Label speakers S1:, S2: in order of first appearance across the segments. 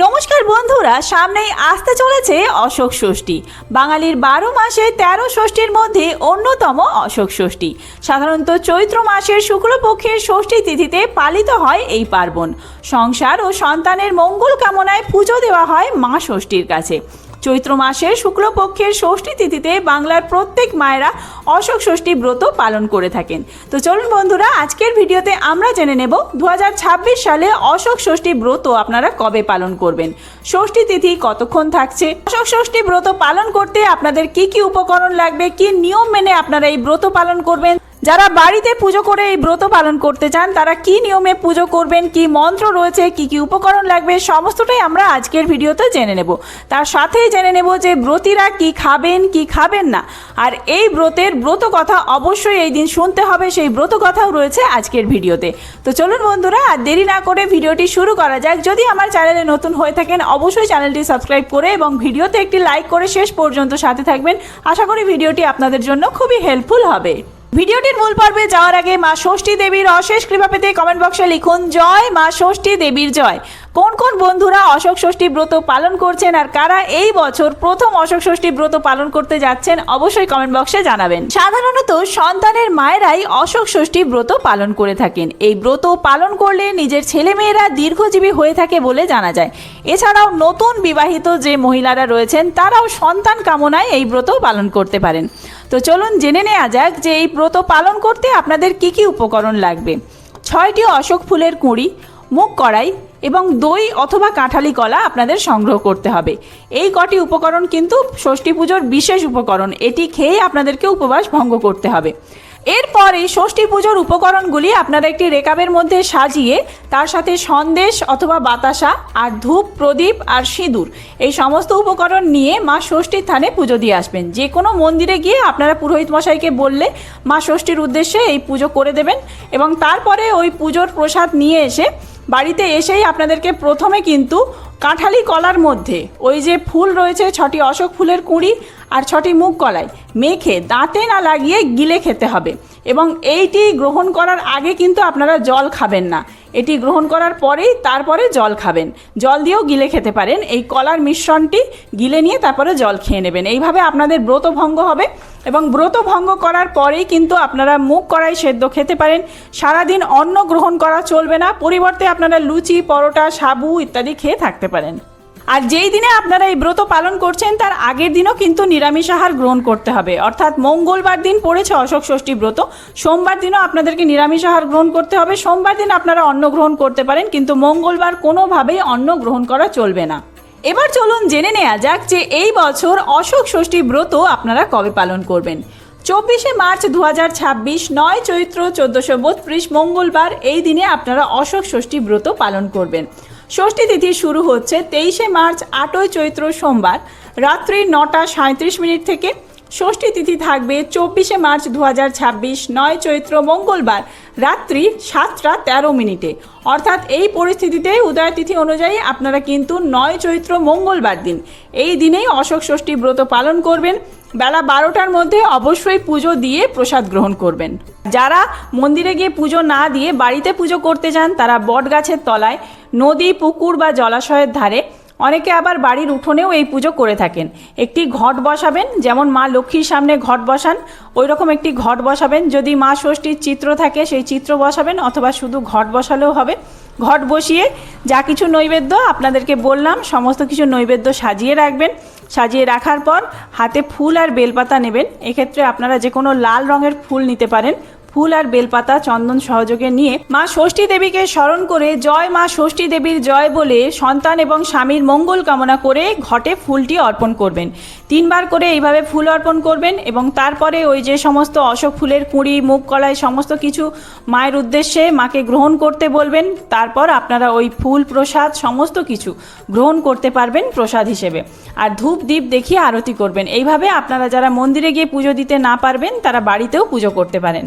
S1: নমস্কার বন্ধুরা, সামনেই আসতে চলেছে অশোক ষষ্ঠী। বাঙালির 12 মাসে 13 ষষ্ঠীর মধ্যে অন্যতম অশোক ষষ্ঠী। সাধারণত চৈত্র মাসের শুক্লপক্ষের ষষ্ঠী তিথিতে পালিত হয় এই পার্বণ। সংসার ও সন্তানের মঙ্গল কামনায় পুজো দেওয়া হয় মা ষষ্ঠীর কাছে। চৈত্র মাসের শুক্লপক্ষের ষষ্ঠী তিথিতে বাংলার প্রত্যেক মায়েরা অশোক ষষ্ঠী ব্রত পালন করে থাকেন। তো চলুন বন্ধুরা, আজকের ভিডিওতে আমরা জেনে নেব 2026 সালে অশোক ষষ্ঠী ব্রত আপনারা কবে পালন করবেন, ষষ্ঠী তিথি কতক্ষণ থাকছে, অশোক ষষ্ঠী ব্রত পালন করতে আপনাদের কি কি উপকরণ লাগবে, কি নিয়ম মেনে আপনারা এই ব্রত পালন করবেন। যারা বাড়িতে পুজো করে এই ব্রত পালন করতে চান তারা কি নিয়মে পুজো করবেন, কি মন্ত্র রয়েছে, কি কি উপকরণ লাগবে, সমস্তটাই আমরা আজকের ভিডিওতে জেনে নেব। তার সাথেই জেনে নেব যে ব্রতীরা কি খাবেন কি খাবেন না। আর এই ব্রতের ব্রত কথা অবশ্যই এই দিন শুনতে হবে, সেই ব্রত কথাও রয়েছে আজকের ভিডিওতে। তো চলুন বন্ধুরা, আর দেরি না করে ভিডিওটি শুরু করা যাক। যদি আমার চ্যানেলে নতুন হয়ে থাকেন অবশ্যই চ্যানেলটি সাবস্ক্রাইব করে এবং ভিডিওতে একটি লাইক করে শেষ পর্যন্ত সাথে থাকবেন। আশা করি ভিডিওটি আপনাদের জন্য খুবই হেল্পফুল হবে। ভিডিওটির মূল পর্বে যাওয়ার আগে মা ষষ্ঠী দেবীর অশেষ কৃপা পেতে কমেন্ট বক্সে লিখুন জয় মা ষষ্ঠী দেবীর জয়। কোন কোন বন্ধুরা অশোক ষষ্ঠী ব্রত পালন করছেন আর কারা এই বছর প্রথম অশোক ষষ্ঠী ব্রত পালন করতে যাচ্ছেন অবশ্যই কমেন্ট বক্সে জানাবেন। সাধারণত সন্তানের মায়েরাই অশোক ষষ্ঠী ব্রত পালন করে থাকেন। এই ব্রত পালন করলে নিজের ছেলেমেয়েরা দীর্ঘজীবী হয়ে থাকে বলে জানা যায়। এছাড়াও নতুন বিবাহিত যে মহিলারা রয়েছেন তারাও সন্তান কামনায় এই ব্রত পালন করতে পারেন। তো চলুন জেনে নেওয়া যাক যে এই ব্রত পালন করতে আপনাদের কি কি উপকরণ লাগবে। 6টি অশোক ফুলের কুঁড়ি, মুগ কড়াই এবং দই অথবা কাঁঠালি কলা আপনাদের সংগ্রহ করতে হবে। এই কটি উপকরণ কিন্তু ষষ্ঠী পুজোর বিশেষ উপকরণ, এটি খেয়ে আপনাদেরকে উপবাস ভঙ্গ করতে হবে। এরপরে ষষ্ঠী পুজোর উপকরণগুলি আপনারা একটি রেকাবের মধ্যে সাজিয়ে তার সাথে সন্দেশ অথবা বাতাসা আর ধূপ, প্রদীপ আর সিঁদুর এই সমস্ত উপকরণ নিয়ে মা ষষ্ঠীর থানে পুজো দিয়ে আসবেন। যে কোনো মন্দিরে গিয়ে আপনারা পুরোহিত মশাইকে বললে মা ষষ্ঠীর উদ্দেশ্যে এই পুজো করে দেবেন এবং তারপরে ওই পুজোর প্রসাদ নিয়ে এসে বাড়িতে এসেই আপনাদেরকে প্রথমে কিন্তু কাঁঠালি কলার মধ্যে ওই যে ফুল রয়েছে 6টি অশোক ফুলের কুঁড়ি আর 6টি মুগ কলাই মেখে দাঁতে না লাগিয়ে গিলে খেতে হবে। এবং এইটি গ্রহণ করার আগে কিন্তু আপনারা জল খাবেন না, এটি গ্রহণ করার পরেই তারপরে জল খাবেন। জল দিয়েও গিলে খেতে পারেন। এই কলার মিশ্রণটি গিলে নিয়ে তারপরে জল খেয়ে নেবেন। এইভাবে আপনাদের ব্রত ভঙ্গ হবে এবং ব্রত ভঙ্গ করার পরেই কিন্তু আপনারা মুগ কড়াই সেদ্ধ খেতে পারেন। সারাদিন অন্ন গ্রহণ করা চলবে না, পরিবর্তে আপনারা লুচি, পরোটা, সাবু ইত্যাদি খেয়ে থাকতে পারেন। আর যেই দিনে আপনারা এই ব্রত পালন করছেন তার আগের দিনও কিন্তু নিরামিষ আহার গ্রহণ করতে হবে। অর্থাৎ মঙ্গলবার দিন পড়েছে অশোক ষষ্ঠী ব্রত, সোমবার দিনও আপনাদেরকে নিরামিষ আহার গ্রহণ করতে হবে। সোমবার দিন আপনারা অন্ন গ্রহণ করতে পারেন, কিন্তু মঙ্গলবার কোনোভাবেই অন্ন গ্রহণ করা চলবে না। এবার চলুন জেনে নেওয়া যাক যে এই বছর অশোক ষষ্ঠী ব্রত আপনারা কবে পালন করবেন। 24শে মার্চ 2026, 9 চৈত্র 1432 মঙ্গলবার এই দিনে আপনারা অশোক ষষ্ঠী ব্রত পালন করবেন। ষষ্ঠী তিথি শুরু হচ্ছে 23শে মার্চ 8ই চৈত্র সোমবার রাত্রি 9টা 37 মিনিট থেকে। ষষ্ঠী তিথি থাকবে 24শে মার্চ 2026, 9 চৈত্র মঙ্গলবার রাত্রি 7টা 13 মিনিটে। অর্থাৎ এই পরিস্থিতিতে উদয় তিথি অনুযায়ী আপনারা কিন্তু 9 চৈত্র মঙ্গলবার দিন এই দিনেই অশোক ষষ্ঠী ব্রত পালন করবেন। বেলা 12টার মধ্যে অবশ্যই পুজো দিয়ে প্রসাদ গ্রহণ করবেন। যারা মন্দিরে গিয়ে পুজো না দিয়ে বাড়িতে পুজো করতে চান তারা বট গাছের তলায়, নদী, পুকুর বা জলাশয়ের ধারে, অনেকে আবার বাড়ির উঠোনেও এই পুজো করে থাকেন, একটি ঘট বসাবেন। যেমন মা লক্ষ্মীর সামনে ঘট বসান ওই রকম একটি ঘট বসাবেন। যদি মা ষষ্ঠীর চিত্র থাকে সেই চিত্র বসাবেন, অথবা শুধু ঘট বসালেও হবে। ঘট বসিয়ে যা কিছু নৈবেদ্য আপনাদেরকে বললাম সমস্ত কিছু নৈবেদ্য সাজিয়ে রাখবেন। সাজিয়ে রাখার পর হাতে ফুল আর বেলপাতা নেবেন। এক্ষেত্রে আপনারা যে কোনো লাল রঙের ফুল নিতে পারেন। ফুল আর বেলপাতা চন্দন সহযোগে নিয়ে মা ষষ্ঠী দেবীকে স্মরণ করে জয় মা ষষ্ঠী দেবীর জয় বলে সন্তান এবং স্বামীর মঙ্গল কামনা করে ঘটে ফুলটি অর্পণ করবেন। 3 বার করে এইভাবে ফুল অর্পণ করবেন এবং তারপরে ওই যে সমস্ত অশোক ফুলের কুঁড়ি, মুগ কলাই সমস্ত কিছু মায়ের উদ্দেশ্যে মাকে গ্রহণ করতে বলবেন। তারপর আপনারা ওই ফুল, প্রসাদ সমস্ত কিছু গ্রহণ করতে পারবেন প্রসাদ হিসেবে। আর ধূপ দীপ দেখিয়ে আরতি করবেন। এইভাবে আপনারা যারা মন্দিরে গিয়ে পুজো দিতে না পারবেন তারা বাড়িতেও পুজো করতে পারেন।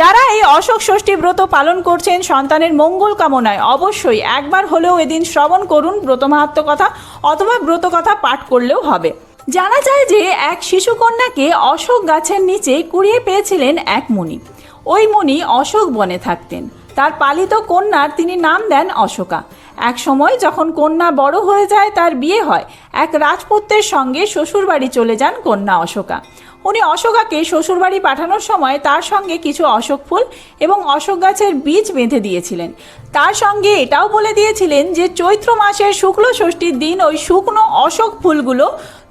S1: যারা এই অশোক ষষ্ঠী ব্রত পালন করছেন সন্তানের মঙ্গল কামনায় অবশ্যই একবার হলেও এদিন শ্রবণ করুন ব্রত মাহাত্ম্য কথা, অথবা ব্রত কথা পাঠ করলেও হবে। জানা যায় যে এক শিশুকন্যাকে অশোক গাছের নিচে কুড়িয়ে পেয়েছিলেন এক মুনি। ওই মুনি অশোক বনে থাকতেন। তার পালিত কন্যার তিনি নাম দেন অশোকা। এক সময় যখন কন্যা বড় হয়ে যায়, তার বিয়ে হয়, এক রাজপুত্রের সঙ্গে শ্বশুরবাড়ি চলে যান কন্যা অশোকা। উনি অশোকাকে শ্বশুরবাড়ি পাঠানোর সময় তার সঙ্গে কিছু অশোক ফুল এবং অশোক গাছের বীজ বেঁধে দিয়েছিলেন। তার সঙ্গে এটাও বলে দিয়েছিলেন যে চৈত্র মাসের শুক্ল ষষ্ঠীর দিন ওই শুকনো অশোক ফুলগুলো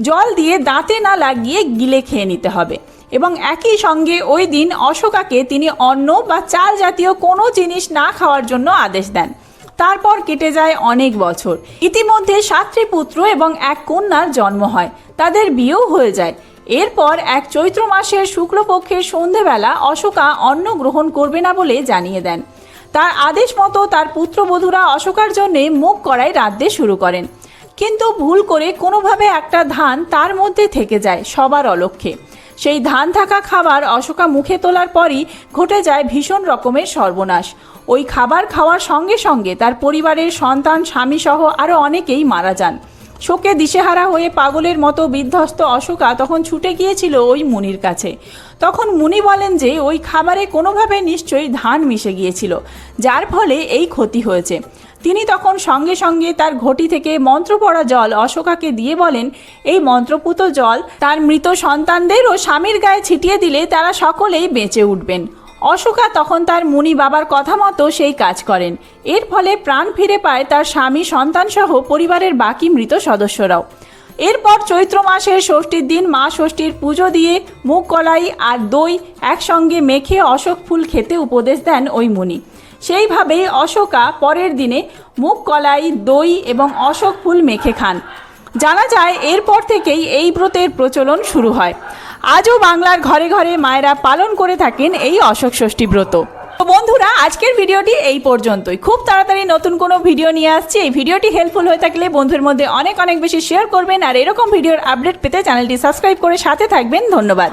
S1: জল দিয়ে দাঁতে না লাগিয়ে গিলে খেয়ে নিতে হবে, এবং একই সঙ্গে ওই দিন অশোকাকে তিনি অন্ন বা চাল জাতীয় কোনো জিনিস না খাওয়ার জন্য আদেশ দেন। তারপর কেটে যায় অনেক বছর। ইতিমধ্যে 7টি পুত্র এবং এক কন্যার জন্ম হয়, তাদের বিয়েও হয়ে যায়। এরপর এক চৈত্র মাসের শুক্লপক্ষের সন্ধেবেলা অশোকা অন্ন গ্রহণ করবে না বলে জানিয়ে দেন। তার আদেশ মতো তার পুত্রবধূরা অশোকার জন্যে মুখ কড়াই রাঁধতে শুরু করেন, কিন্তু ভুল করে কোনোভাবে একটা ধান তার মধ্যে থেকে যায় সবার অলক্ষ্যে। সেই ধান থাকা খাবার অশোকা মুখে তোলার পরই ঘটে যায় ভীষণ রকমের সর্বনাশ। ওই খাবার খাওয়ার সঙ্গে সঙ্গে তার পরিবারের সন্তান, স্বামী সহ আরও অনেকেই মারা যান। শোকে দিশেহারা হয়ে পাগলের মতো বিধ্বস্ত অশোকা তখন ছুটে গিয়েছিল ওই মুনির কাছে। তখন মুনি বলেন যে ওই খাবারে কোনোভাবে নিশ্চয়ই ধান মিশে গিয়েছিল, যার ফলে এই ক্ষতি হয়েছে। তিনি তখন সঙ্গে সঙ্গে তার ঘটি থেকে মন্ত্র পড়া জল অশোকাকে দিয়ে বলেন, এই মন্ত্রপুত জল তার মৃত সন্তানদের ও স্বামীর গায়ে ছিটিয়ে দিলে তারা সকলেই বেঁচে উঠবেন। অশোকা তখন তার মুনি বাবার কথা মতো সেই কাজ করেন। এর ফলে প্রাণ ফিরে পায় তার স্বামী, সন্তান সহ পরিবারের বাকি মৃত সদস্যরাও। এরপর চৈত্র মাসের ষষ্ঠীর দিন মা ষষ্ঠীর পুজো দিয়ে মুগ কলাই আর দই একসঙ্গে মেখে অশোক ফুল খেতে উপদেশ দেন ওই মুনি। সেইভাবেই অশোকা পরের দিনে মুগ কলাই, দই এবং অশোক ফুল মেখে খান। জানা যায় এরপর থেকেই এই ব্রতের প্রচলন শুরু হয়। আজও বাংলার ঘরে ঘরে মায়েরা পালন করে থাকেন এই অশোক ষষ্ঠী ব্রত। তো বন্ধুরা, আজকের ভিডিওটি এই পর্যন্তই। খুব তাড়াতাড়ি নতুন কোনো ভিডিও নিয়ে আসছি। এই ভিডিওটি হেল্পফুল হয়ে থাকলে বন্ধুর মধ্যে অনেক বেশি শেয়ার করবেন, আর এরকম ভিডিওর আপডেট পেতে চ্যানেলটি সাবস্ক্রাইব করে সাথে থাকবেন। ধন্যবাদ।